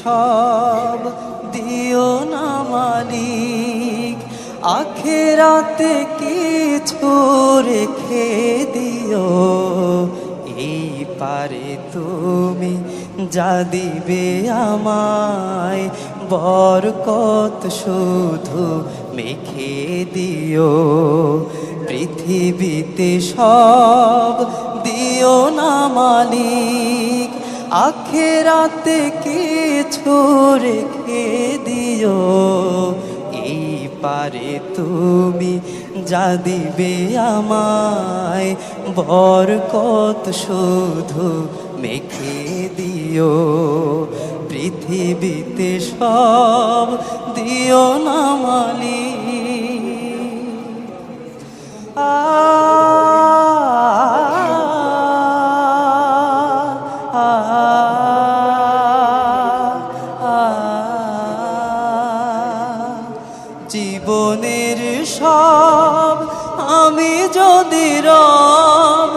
সব দিও না মালিক, আখেরাতে কিছু রেখে দিও। এই পারে তুমি যা দিবে আমায়, বরকত শুধু মেখে দিও। পৃথিবীতে সব দিও না মালিক, আখেরাতে কিছু রেখে দিও। এই পারে তুমি যা দিবে আমায়, বরকত শুধু মেখে দিও। পৃথিবীতে সব দিও না মালিক। জীবনের সব আমি যদি রব